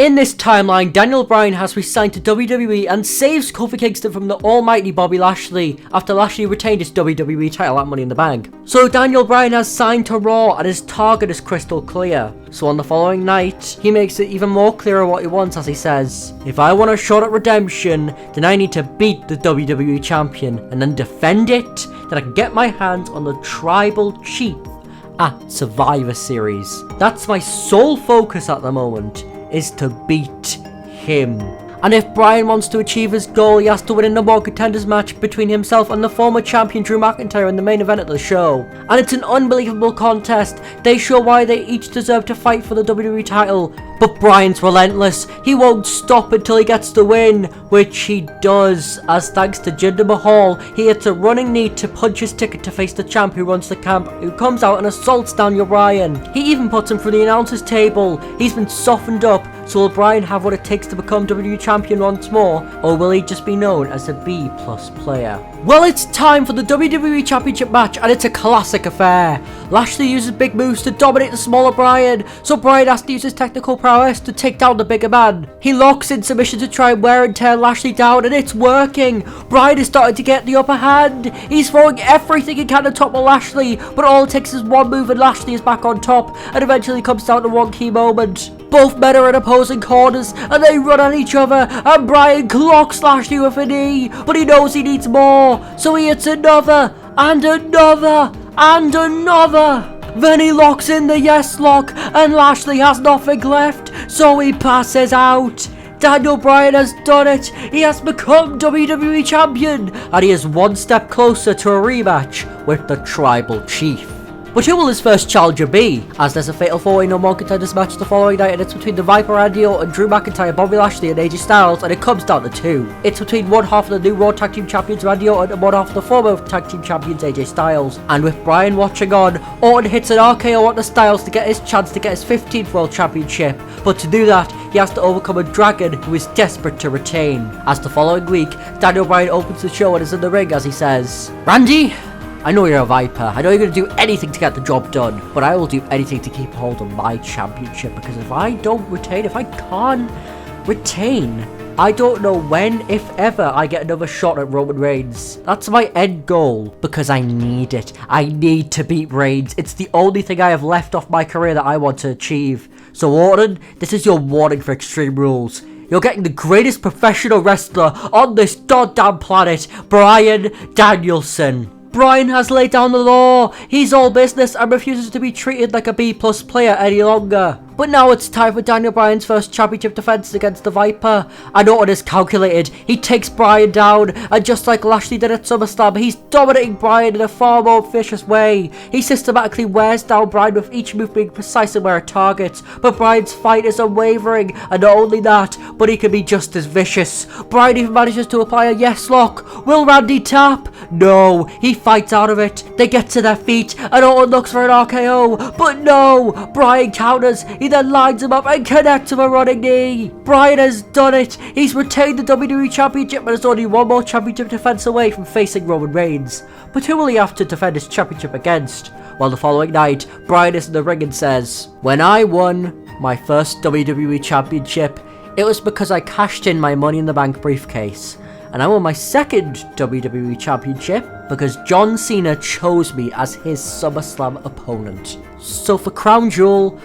In this timeline, Daniel Bryan has resigned to WWE and saves Kofi Kingston from the almighty Bobby Lashley after Lashley retained his WWE title at Money in the Bank. So Daniel Bryan has signed to Raw and his target is crystal clear. So on the following night, he makes it even more clearer what he wants as he says, "If I want a shot at redemption, then I need to beat the WWE champion and then defend it, then I can get my hands on the tribal chief at Survivor Series. That's my sole focus at the moment, is to beat him." And if Bryan wants to achieve his goal, he has to win a number one contenders match between himself and the former champion Drew McIntyre in the main event of the show. And it's an unbelievable contest. They show why they each deserve to fight for the WWE title. But Bryan's relentless. He won't stop until he gets the win, which he does, as thanks to Jinder Mahal, he hits a running knee to punch his ticket to face the champ who runs the camp, who comes out and assaults Daniel Bryan. He even puts him through the announcer's table. He's been softened up, so will Bryan have what it takes to become WWE champion once more, or will he just be known as a B+ player? Well, it's time for the WWE Championship match, and it's a classic affair. Lashley uses big moves to dominate the smaller Bryan, so Bryan has to use his technical prowess to take down the bigger man. He locks in submission to try and wear and tear Lashley down, and it's working. Bryan is starting to get the upper hand. He's throwing everything he can to topple Lashley, but all it takes is one move and Lashley is back on top, and eventually comes down to one key moment. Both men are in opposing corners, and they run at each other, and Bryan clocks Lashley with a knee, but he knows he needs more, so he hits another, and another, and another. Then he locks in the yes lock, and Lashley has nothing left, so he passes out. Daniel Bryan has done it. He has become WWE Champion, and he is one step closer to a rematch with the Tribal Chief. But who will his first challenger be? As there's a fatal 4-way no more contenders match the following night, and it's between the Viper Randy Orton, Drew McIntyre, Bobby Lashley and AJ Styles, and it comes down to two. It's between one half of the new Raw Tag Team Champions Randy Orton and one half of the former Tag Team Champions AJ Styles. And with Bryan watching on, Orton hits an RKO onto Styles to get his chance to get his 15th World Championship. But to do that, he has to overcome a dragon who is desperate to retain. As the following week, Daniel Bryan opens the show and is in the ring as he says, "Randy, I know you're a Viper, I know you're going to do anything to get the job done, but I will do anything to keep hold of my championship, because if I don't retain, if I can't retain, I don't know when, if ever, I get another shot at Roman Reigns. That's my end goal, because I need it. I need to beat Reigns. It's the only thing I have left off my career that I want to achieve. So Orton, this is your warning for Extreme Rules. You're getting the greatest professional wrestler on this goddamn planet, Bryan Danielson." Bryan has laid down the law. He's all business and refuses to be treated like a B+ player any longer. But now it's time for Daniel Bryan's first championship defense against the Viper. And Orton is calculated. He takes Bryan down, and just like Lashley did at SummerSlam, he's dominating Bryan in a far more vicious way. He systematically wears down Bryan with each move being precise and where it targets. But Bryan's fight is unwavering, and not only that, but he can be just as vicious. Bryan even manages to apply a yes lock. Will Randy tap? No, he fights out of it. They get to their feet, and Orton looks for an RKO, but no, Bryan counters. He then lines him up and connects with a running knee. Bryan has done it. He's retained the WWE Championship and is only one more championship defense away from facing Roman Reigns. But who will he have to defend his championship against? Well, the following night, Bryan is in the ring and says, "When I won my first WWE Championship, it was because I cashed in my Money in the Bank briefcase. And I won my second WWE Championship because John Cena chose me as his SummerSlam opponent. So for Crown Jewel,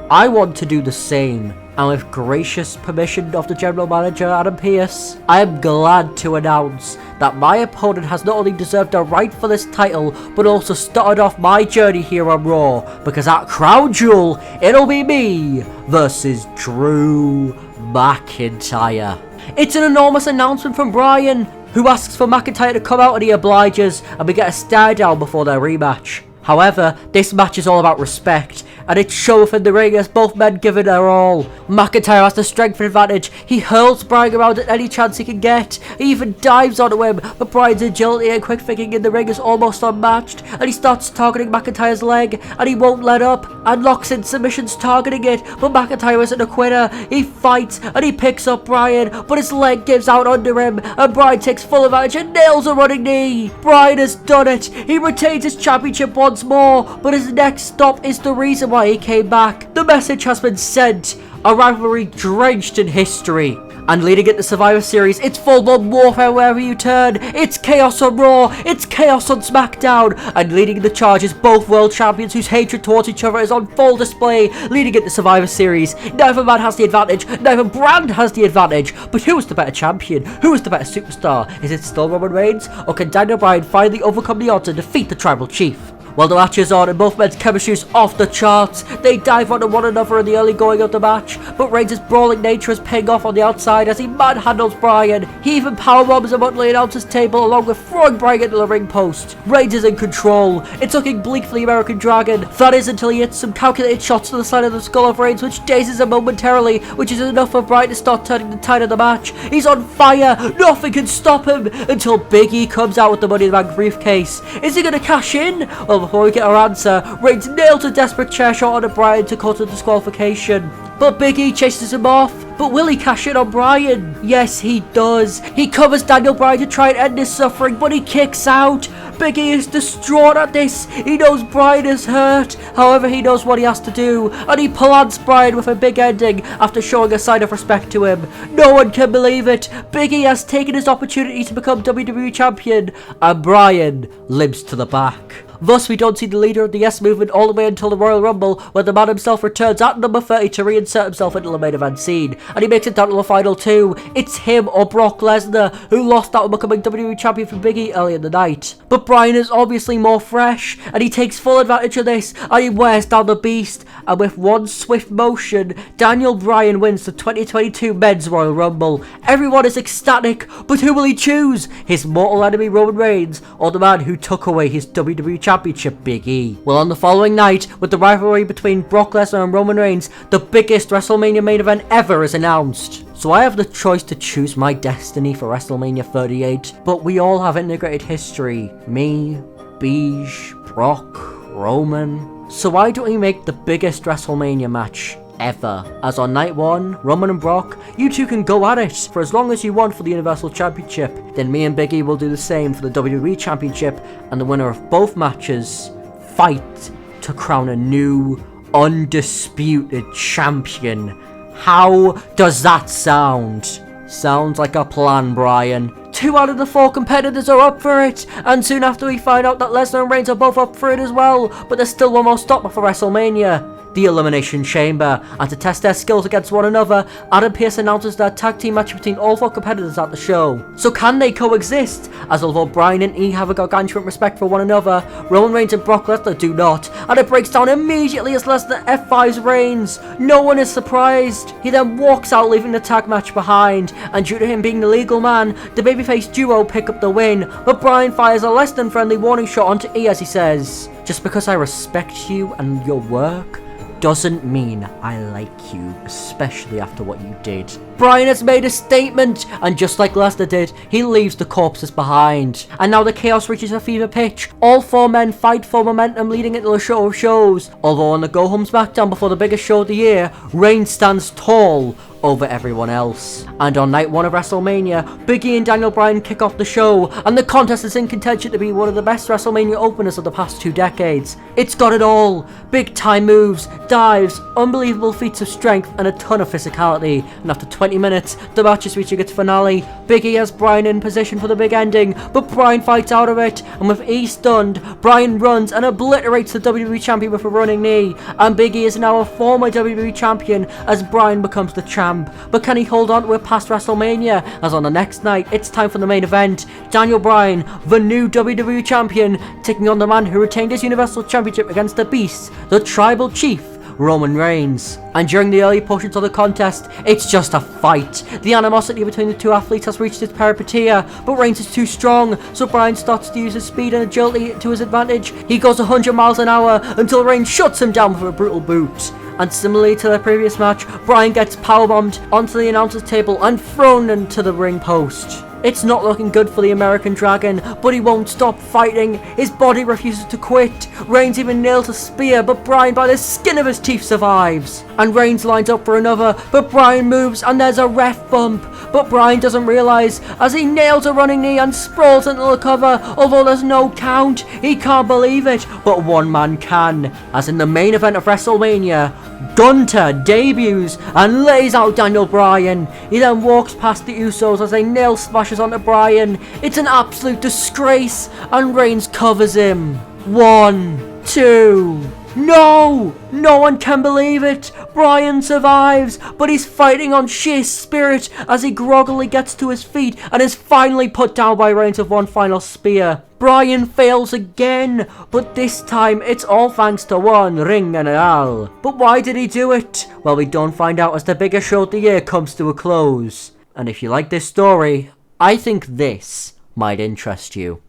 I want to do the same, and with gracious permission of the General Manager Adam Pearce, I am glad to announce that my opponent has not only deserved a right for this title, but also started off my journey here on Raw, because at Crown Jewel, it'll be me versus Drew McIntyre." It's an enormous announcement from Bryan, who asks for McIntyre to come out and he obliges, and we get a stare down before their rematch. However, this match is all about respect, and it's shown within the ring as both men give it their all. McIntyre has the strength advantage. He hurls Bryan around at any chance he can get. He even dives onto him, but Bryan's agility and quick thinking in the ring is almost unmatched, and he starts targeting McIntyre's leg, and he won't let up, and locks in submissions targeting it, but McIntyre isn't a quitter. He fights, and he picks up Bryan, but his leg gives out under him, and Bryan takes full advantage and nails a running knee. Bryan has done it. He retains his championship once more, but his next stop is the reason why he came back. The message has been sent. A rivalry drenched in history. And leading into Survivor Series, it's full-blown warfare wherever you turn. It's chaos on Raw, it's chaos on SmackDown. And leading the charge is both world champions whose hatred towards each other is on full display. Leading into Survivor Series, neither man has the advantage, neither brand has the advantage. But who is the better champion? Who is the better superstar? Is it still Roman Reigns? Or can Daniel Bryan finally overcome the odds and defeat the Tribal Chief? Well, the match is on and both men's chemistry is off the charts. They dive onto one another in the early going of the match, but Reigns' brawling nature is paying off on the outside as he manhandles Bryan. He even powerbombs him onto the announcer's table along with throwing Bryan into the ring post. Reigns is in control. It's looking bleak for the American Dragon. That is until he hits some calculated shots to the side of the skull of Reigns, which dazes him momentarily, which is enough for Bryan to start turning the tide of the match. He's on fire. Nothing can stop him until Big E comes out with the Money in the Bank briefcase. Is he going to cash in? Well, before we get our answer, Reigns nails a desperate chair shot onto Bryan to cause a disqualification. But Big E chases him off. But will he cash in on Bryan? Yes, he does. He covers Daniel Bryan to try and end his suffering, but he kicks out. Big E is distraught at this. He knows Bryan is hurt. However, he knows what he has to do, and he plants Bryan with a big ending after showing a sign of respect to him. No one can believe it. Big E has taken his opportunity to become WWE Champion, and Bryan limps to the back. Thus, we don't see the leader of the Yes Movement all the way until the Royal Rumble, where the man himself returns at number 30 to reinsert himself into the main event scene, and he makes it down to the final two. It's him or Brock Lesnar, who lost out on becoming WWE Champion for Big E early in the night. But Bryan is obviously more fresh, and he takes full advantage of this, and he wears down the beast, and with one swift motion, Daniel Bryan wins the 2022 Men's Royal Rumble. Everyone is ecstatic, but who will he choose? His mortal enemy Roman Reigns, or the man who took away his WWE Championship, Big E? Well, on the following night, with the rivalry between Brock Lesnar and Roman Reigns, the biggest WrestleMania main event ever is announced. So I have the choice to choose my destiny for WrestleMania 38, but we all have integrated history. Me, Beige, Brock, Roman. So why don't we make the biggest WrestleMania match ever? As on night one, Roman and Brock, you two can go at it for as long as you want for the Universal Championship. Then me and Big E will do the same for the WWE Championship, and the winner of both matches fight to crown a new, undisputed champion. How does that sound? Sounds like a plan, Bryan. 2 out of the 4 competitors are up for it, and soon after we find out that Lesnar and Reigns are both up for it as well, but there's still one more stop before WrestleMania. The Elimination Chamber, and to test their skills against one another, Adam Pearce announces their tag team match between all 4 competitors at the show. So can they coexist? As although Bryan and E have a gargantuan respect for one another, Roman Reigns and Brock Lesnar do not, and it breaks down immediately as Lesnar F5s Reigns. No one is surprised. He then walks out, leaving the tag match behind, and due to him being the legal man, the babyface duo pick up the win, but Bryan fires a less than friendly warning shot onto E as he says, "Just because I respect you and your work doesn't mean I like you, especially after what you did." Bryan has made a statement, and just like Lesnar did, he leaves the corpses behind. And now the chaos reaches a fever pitch. All 4 men fight for momentum leading into the show of shows. Although on the go-home SmackDown before the biggest show of the year, Reigns stands tall over everyone else. And on night 1 of WrestleMania, Big E and Daniel Bryan kick off the show, and the contest is in contention to be one of the best WrestleMania openers of the past 2 decades. It's got it all. Big time moves, dives, unbelievable feats of strength, and a ton of physicality. And after 20 minutes, the match is reaching its finale. Big E has Bryan in position for the big ending, but Bryan fights out of it, and with E stunned, Bryan runs and obliterates the WWE Champion with a running knee, and Big E is now a former WWE Champion as Bryan becomes the champ. But can he hold on to it past WrestleMania? As on the next night, it's time for the main event. Daniel Bryan, the new WWE Champion, taking on the man who retained his Universal Championship against the Beast, the Tribal Chief, Roman Reigns. And during the early portions of the contest, it's just a fight. The animosity between the 2 athletes has reached its peripeteia, but Reigns is too strong, so Bryan starts to use his speed and agility to his advantage. He goes 100 miles an hour until Reigns shuts him down with a brutal boot. And similarly to their previous match, Bryan gets powerbombed onto the announcer's table and thrown into the ring post. It's not looking good for the American Dragon, but he won't stop fighting. His body refuses to quit. Reigns even nails a spear, but Bryan by the skin of his teeth survives. And Reigns lines up for another, but Bryan moves and there's a ref bump. But Bryan doesn't realise as he nails a running knee and sprawls into the cover. Although there's no count, he can't believe it, but one man can. As in the main event of WrestleMania, Gunter debuts and lays out Daniel Bryan. He then walks past the Usos as they nail smashes onto Bryan. It's an absolute disgrace, and Reigns covers him. 1, 2... No! No one can believe it! Bryan survives, but he's fighting on sheer spirit as he groggily gets to his feet and is finally put down by Reigns with one final spear. Bryan fails again, but this time it's all thanks to one ring general. But why did he do it? Well, we don't find out as the biggest show of the year comes to a close. And if you like this story, I think this might interest you.